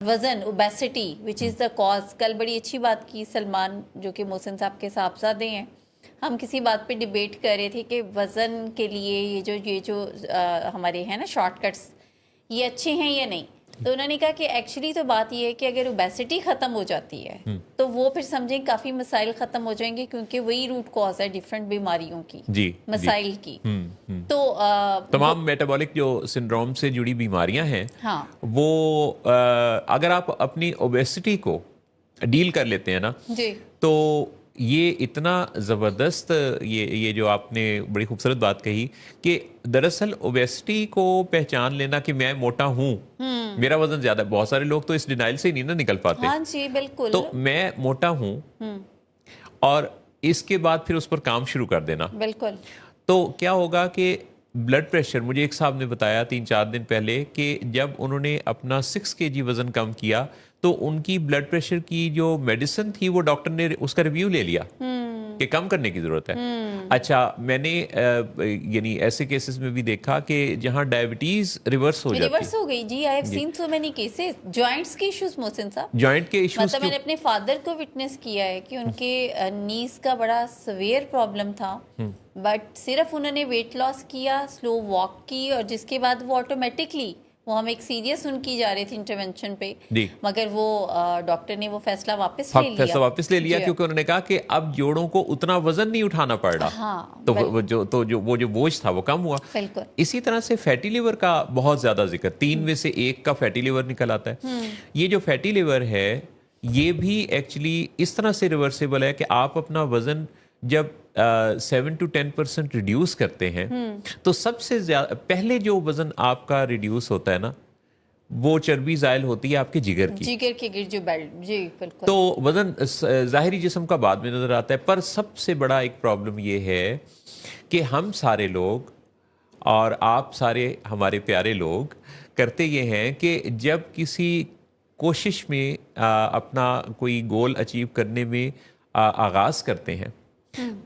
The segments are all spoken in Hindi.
वजन obesity which is the cause. कल बड़ी अच्छी बात की सलमान, जो कि मोहसिन साहब के साहबजादे हैं, हम किसी बात पे डिबेट कर रहे थे कि वज़न के लिए ये जो हमारे हैं ना शॉर्टकट्स, ये अच्छे हैं या नहीं। तो उन्होंने कहा कि एक्चुअली तो बात ये है कि अगर ओबेसिटी ख़त्म हो जाती है तो वो फिर समझें काफ़ी मसाइल ख़त्म हो जाएंगे, क्योंकि वही रूट कॉज है डिफरेंट बीमारियों की, जी मसाइल की। तो तमाम मेटाबॉलिक जो सिंड्रोम से जुड़ी बीमारियां हैं, हाँ वो अगर आप अपनी ओबेसिटी को डील कर लेते हैं ना, जी तो ये इतना ज़बरदस्त, ये जो आपने बड़ी खूबसूरत बात कही कि दरअसल ओबेसिटी को पहचान लेना कि मैं मोटा हूँ, मेरा वजन ज़्यादा, बहुत सारे लोग तो इस डिनाइल से ही नहीं ना निकल पाते। हाँ जी बिल्कुल। तो मैं मोटा हूँ और इसके बाद फिर उस पर काम शुरू कर देना, बिल्कुल। तो क्या होगा कि ब्लड प्रेशर, मुझे एक साहब ने बताया 3-4 दिन पहले कि जब उन्होंने अपना 6 kg वजन कम किया तो उनकी ब्लड प्रेशर की जो मेडिसिन थी वो डॉक्टर ने उसका रिव्यू ले लिया कि कम करने की जरूरत है। अच्छा, मैंने यानी ऐसे केसेस में भी देखा कि जहां डायबिटीज रिवर्स हो गई जी। I have seen so many cases. Joints के इश्यूज मोहसिन साहब, जॉइंट के इश्यूज, मतलब मैंने अपने फादर को विटनेस किया है कि उनके नीज का बड़ा सवेयर प्रॉब्लम था, बट सिर्फ उन्होंने वेट लॉस किया, स्लो वॉक की, और जिसके बाद वो ऑटोमेटिकली, वो हम एक सीरियस उनकी जा रही थी इंटरवेंशन पे, मगर वो डॉक्टर ने वो फैसला वापस ले लिया क्योंकि उन्होंने कहा कि अब जोड़ों को उतना वजन नहीं उठाना पड़ रहा। हाँ, तो वो जो बोझ था वो कम हुआ। बिल्कुल। इसी तरह से फैटी लिवर का बहुत ज्यादा जिक्र, 3 में से 1 का फैटी लिवर निकल आता है। ये जो फैटी लिवर है ये भी एक्चुअली इस तरह से रिवर्सेबल है कि आप अपना वजन जब 7 to 10% रिड्यूस करते हैं तो सबसे ज्यादा पहले जो वजन आपका रिड्यूस होता है ना, वो चर्बी जायल होती है आपके जिगर की, के गिर जो बेल्ट। जी बिल्कुल। तो वजन जाहिरी जिस्म का बाद में नजर आता है। पर सबसे बड़ा एक प्रॉब्लम ये है कि हम सारे लोग और आप सारे हमारे प्यारे लोग करते ये हैं कि जब किसी कोशिश में अपना कोई गोल अचीव करने में आगाज करते हैं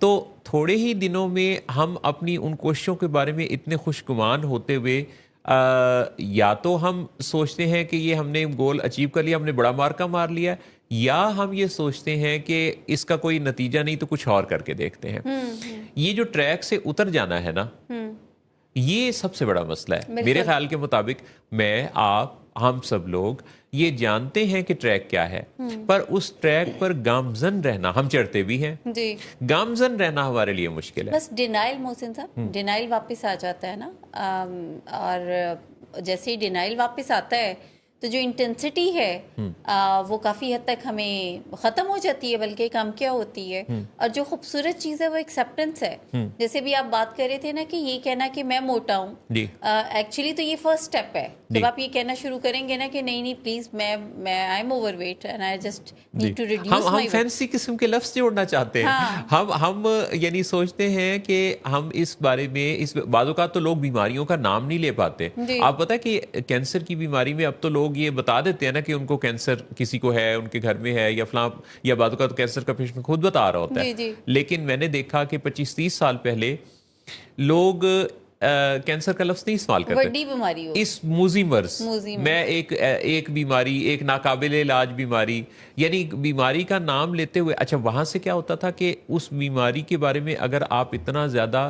तो थोड़े ही दिनों में हम अपनी उन कोशिशों के बारे में इतने खुशगुमान होते हुए या तो हम सोचते हैं कि ये हमने गोल अचीव कर लिया, हमने बड़ा मार्का मार लिया, या हम ये सोचते हैं कि इसका कोई नतीजा नहीं तो कुछ और करके देखते हैं। ये जो ट्रैक से उतर जाना है ना, ये सबसे बड़ा मसला है मेरे ख्याल के मुताबिक। मैं, आप, हम सब लोग ये जानते हैं कि ट्रैक क्या है, पर उस ट्रैक पर गामजन रहना, हम चढ़ते भी हैं जी, गामजन रहना हमारे लिए मुश्किल है। बस डिनाइल मोहसिन साहब, डिनाइल वापस आ जाता है ना, और जैसे ही डिनाइल वापस आता है तो जो इंटेंसिटी है वो काफ़ी हद तक हमें ख़त्म हो जाती है, बल्कि कम क्या होती है। और जो खूबसूरत चीज़ है वो एक्सेप्टेंस है। जैसे भी आप बात कर रहे थे ना कि ये कहना कि मैं मोटा हूँ, एक्चुअली तो ये फर्स्ट स्टेप है। जब आप ये कहना शुरू करेंगे ना कि नहीं नहीं प्लीज मैं I am overweight and I just need to reduce हम फैंसी किस्म के लफ्ज जोड़ना चाहते हैं। हाँ। हम यानी सोचते हैं कि हम इस बारे में, इस बाज़ तो लोग बीमारियों का नाम नहीं ले पाते। आप पता है कि कैंसर की बीमारी में अब तो लोग ये बता देते हैं ना कि उनको कैंसर किसी को है, उनके घर में है, या फलां, या बाज़ तो कैंसर का पेशेंट खुद बता रहा होता है। लेकिन मैंने देखा कि 25-30 साल पहले लोग कैंसर का लफ्ज नहीं इस्तेमाल करते। बड़ी बीमारी हो, इस मूजीमर्स, मैं एक बीमारी, एक नाकाबिल इलाज बीमारी, यानी बीमारी का नाम लेते हुए। अच्छा, वहां से क्या होता था कि उस बीमारी के बारे में अगर आप इतना ज्यादा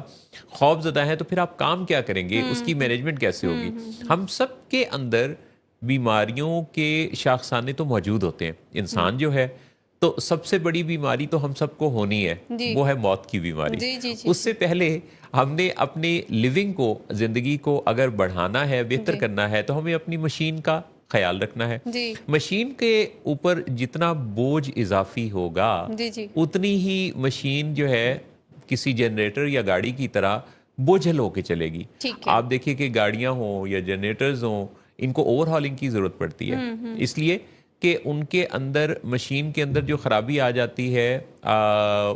खौफजदा हैं तो फिर आप काम क्या करेंगे, उसकी मैनेजमेंट कैसे होगी। हम सब के अंदर बीमारियों के शाखसाने तो मौजूद होते हैं। इंसान जो है, तो सबसे बड़ी बीमारी तो हम सबको होनी है, वो है मौत की बीमारी। उससे पहले हमने अपने लिविंग को, जिंदगी को अगर बढ़ाना है, बेहतर करना है, तो हमें अपनी मशीन का ख्याल रखना है। मशीन के ऊपर जितना बोझ इजाफी होगा उतनी ही मशीन जो है किसी जनरेटर या गाड़ी की तरह बोझल होके चलेगी। आप देखिए कि गाड़ियां हों या जनरेटर्स हों, इनको ओवरहॉलिंग की जरूरत पड़ती है, इसलिए कि उनके अंदर, मशीन के अंदर जो खराबी आ जाती है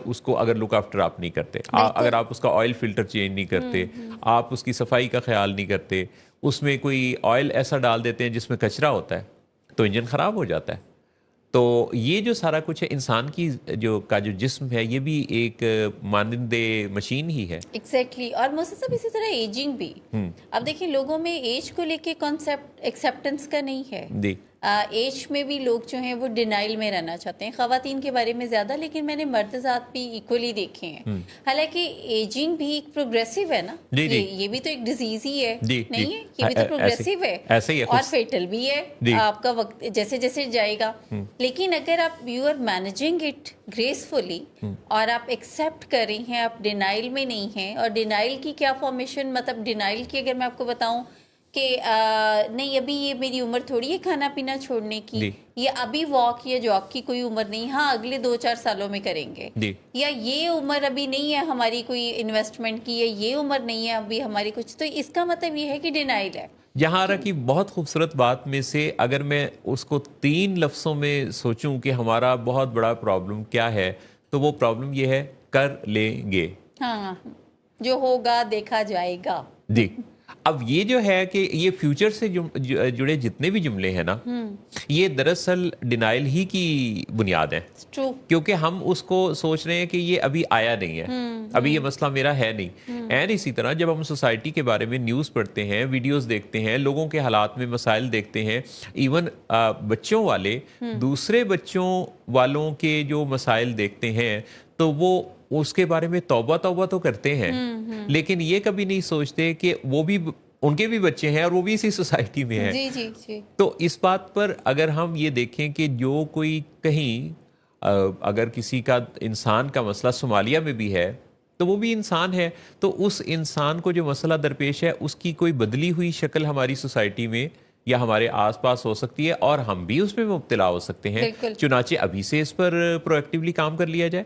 उसको अगर लुक आफ्टर आप नहीं करते, अगर आप उसका ऑयल फिल्टर चेंज नहीं करते, आप उसकी सफाई का ख्याल नहीं करते, उसमें कोई ऑयल ऐसा डाल देते हैं जिसमें कचरा होता है, तो इंजन खराब हो जाता है। तो ये जो सारा कुछ है, इंसान की जो जिस्म है, ये भी एक मानंदे मशीन ही है। एग्जैक्टली। और मुझसे सब इसी तरह एजिंग भी। अब देखिए, लोगों में एज को लेके कॉन्सेप्ट एक्सेप्टेंस का नहीं है। एज में भी लोग जो हैं वो डिनाइल में रहना चाहते हैं, ख़वातीन के बारे में ज़्यादा, लेकिन मैंने मर्द ज़ात भी इक्वली देखे हैं। हालांकि एजिंग भी एक प्रोग्रेसिव है ना, ये भी तो एक डिजीज ही है, नहीं है? ये भी तो प्रोग्रेसिव है, ऐसे ही है, और फेटल भी है। आपका वक्त जैसे जैसे जाएगा, लेकिन अगर आप you are managing it gracefully और आप एक्सेप्ट कर रही हैं, आप डिनाइल में नहीं हैं। और डिनाइल की क्या फॉर्मेशन, मतलब डिनाइल की अगर मैं आपको बताऊं कि नहीं अभी ये मेरी उम्र थोड़ी है खाना पीना छोड़ने की, ये अभी वॉक या जॉग की कोई उम्र नहीं, हाँ अगले 2-4 सालों में करेंगे, या ये उम्र अभी नहीं है हमारी कोई इन्वेस्टमेंट की, या ये उम्र नहीं है अभी हमारी कुछ, तो इसका मतलब ये है कि डिनाइल है। यहाँ रहा कि बहुत खूबसूरत बात में से अगर मैं उसको 3 लफ्ज़ों में सोचूं कि हमारा बहुत बड़ा प्रॉब्लम क्या है, तो वो प्रॉब्लम ये है, कर लेंगे। हाँ, जो होगा देखा जाएगा। जी। अब ये जो है कि ये फ्यूचर से जुड़े जितने भी जुमले हैं ना, ये दरअसल डिनाइल ही की बुनियाद है। क्योंकि हम उसको सोच रहे हैं कि ये अभी आया नहीं है, अभी ये मसला मेरा है नहीं। एंड इसी तरह जब हम सोसाइटी के बारे में न्यूज़ पढ़ते हैं, वीडियोस देखते हैं, लोगों के हालात में मसाइल देखते हैं, इवन बच्चों वाले दूसरे बच्चों वालों के जो मसाइल देखते हैं, तो वो उसके बारे में तौबा तो करते हैं, लेकिन ये कभी नहीं सोचते कि वो भी, उनके भी बच्चे हैं और वो भी इसी सोसाइटी में हैं। जी, जी, जी। तो इस बात पर अगर हम ये देखें कि जो कोई कहीं अगर किसी का इंसान का मसला सोमालिया में भी है, तो वो भी इंसान है, तो उस इंसान को जो मसला दरपेश है उसकी कोई बदली हुई शक्ल हमारी सोसाइटी में या हमारे आसपास हो सकती है और हम भी उसमें मुब्तला हो सकते हैं। चुनाचे अभी से इस पर प्रोएक्टिवली काम कर लिया जाए।